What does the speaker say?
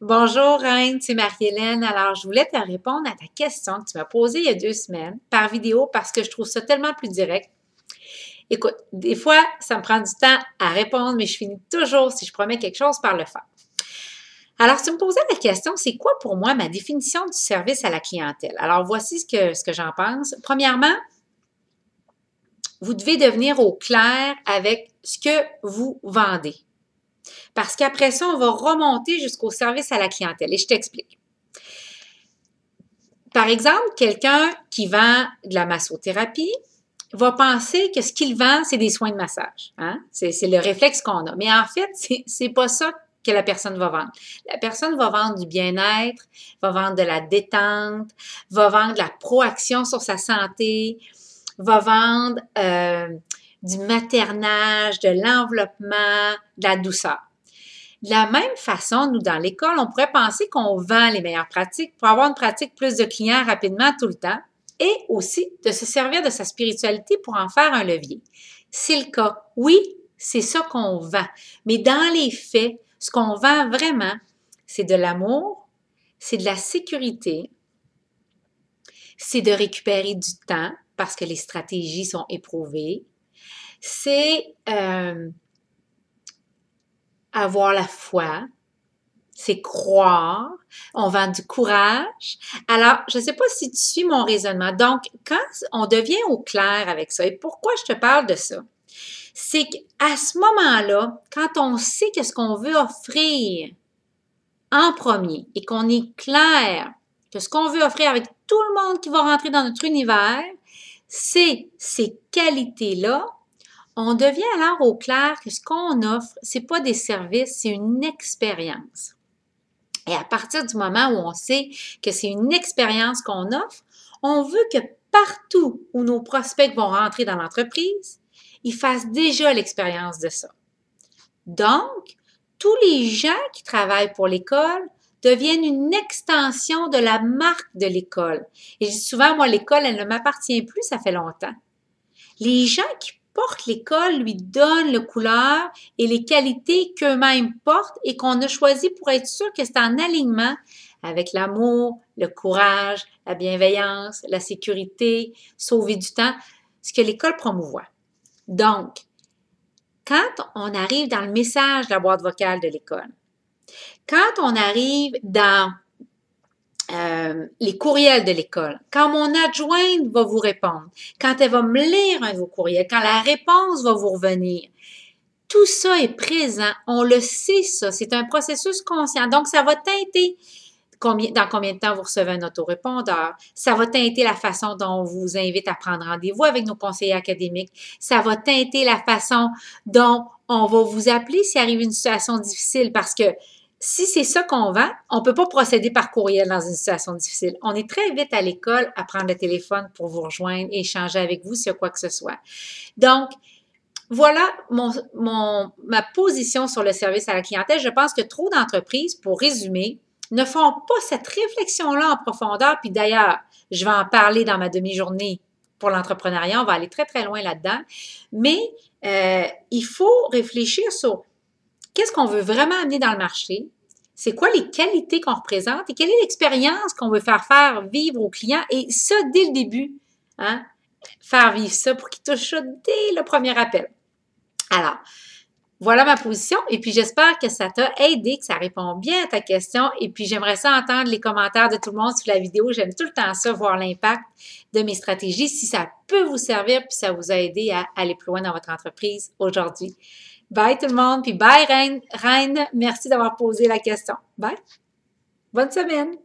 Bonjour Reine, c'est Marie-Hélène. Alors, je voulais te répondre à ta question que tu m'as posée il y a 2 semaines par vidéo parce que je trouve ça tellement plus direct. Écoute, des fois, ça me prend du temps à répondre, mais je finis toujours, si je promets quelque chose, par le faire. Alors, tu me posais la question, c'est quoi pour moi ma définition du service à la clientèle? Alors, voici ce que j'en pense. Premièrement, vous devez devenir au clair avec ce que vous vendez. Parce qu'après ça, on va remonter jusqu'au service à la clientèle. Et je t'explique. Par exemple, quelqu'un qui vend de la massothérapie va penser que ce qu'il vend, c'est des soins de massage. Hein? C'est le réflexe qu'on a. Mais en fait, c'est pas ça que la personne va vendre. La personne va vendre du bien-être, va vendre de la détente, va vendre de la proaction sur sa santé, va vendre du maternage, de l'enveloppement, de la douceur. De la même façon, nous, dans l'école, on pourrait penser qu'on vend les meilleures pratiques pour avoir une pratique plus de clients rapidement tout le temps et aussi de se servir de sa spiritualité pour en faire un levier. C'est le cas. Oui, c'est ça qu'on vend. Mais dans les faits, ce qu'on vend vraiment, c'est de l'amour, c'est de la sécurité, c'est de récupérer du temps parce que les stratégies sont éprouvées, c'est avoir la foi, c'est croire, on vend du courage. Alors, je ne sais pas si tu suis mon raisonnement. Donc, quand on devient au clair avec ça, et pourquoi je te parle de ça? C'est qu'à ce moment-là, quand on sait qu'est-ce qu'on veut offrir en premier et qu'on est clair que ce qu'on veut offrir avec tout le monde qui va rentrer dans notre univers, c'est ces qualités-là, on devient alors au clair que ce qu'on offre, c'est pas des services, c'est une expérience. Et à partir du moment où on sait que c'est une expérience qu'on offre, on veut que partout où nos prospects vont rentrer dans l'entreprise, ils fassent déjà l'expérience de ça. Donc, tous les gens qui travaillent pour l'école deviennent une extension de la marque de l'école. Et je dis souvent, moi, l'école, elle ne m'appartient plus, ça fait longtemps. Les gens qui portent l'école lui donnent le couleur et les qualités qu'eux-mêmes portent et qu'on a choisi pour être sûr que c'est en alignement avec l'amour, le courage, la bienveillance, la sécurité, sauver du temps, ce que l'école promouvoit. Donc, quand on arrive dans le message de la boîte vocale de l'école, quand on arrive dans les courriels de l'école, quand mon adjointe va vous répondre, quand elle va me lire un de vos courriels, quand la réponse va vous revenir, tout ça est présent. On le sait, ça. C'est un processus conscient. Donc, ça va teinter dans combien de temps vous recevez un autorépondeur. Ça va teinter la façon dont on vous invite à prendre rendez-vous avec nos conseillers académiques. Ça va teinter la façon dont on va vous appeler s'il arrive une situation difficile parce que si c'est ça qu'on vend, on peut pas procéder par courriel dans une situation difficile. On est très vite à l'école à prendre le téléphone pour vous rejoindre et échanger avec vous s'il y a quoi que ce soit. Donc, voilà ma position sur le service à la clientèle. Je pense que trop d'entreprises, pour résumer, ne font pas cette réflexion-là en profondeur. Puis d'ailleurs, je vais en parler dans ma demi-journée pour l'entrepreneuriat. On va aller très, très loin là-dedans. Mais il faut réfléchir sur qu'est-ce qu'on veut vraiment amener dans le marché, c'est quoi les qualités qu'on représente et quelle est l'expérience qu'on veut faire vivre aux clients. Et ça, dès le début, hein, faire vivre ça pour qu'ils touchent ça dès le premier appel. Alors, voilà ma position et puis j'espère que ça t'a aidé, que ça répond bien à ta question et puis j'aimerais ça entendre les commentaires de tout le monde sur la vidéo. J'aime tout le temps ça, voir l'impact de mes stratégies, si ça peut vous servir puis ça vous a aidé à aller plus loin dans votre entreprise aujourd'hui. Bye tout le monde, puis bye Reine. Reine, merci d'avoir posé la question. Bye. Bonne semaine.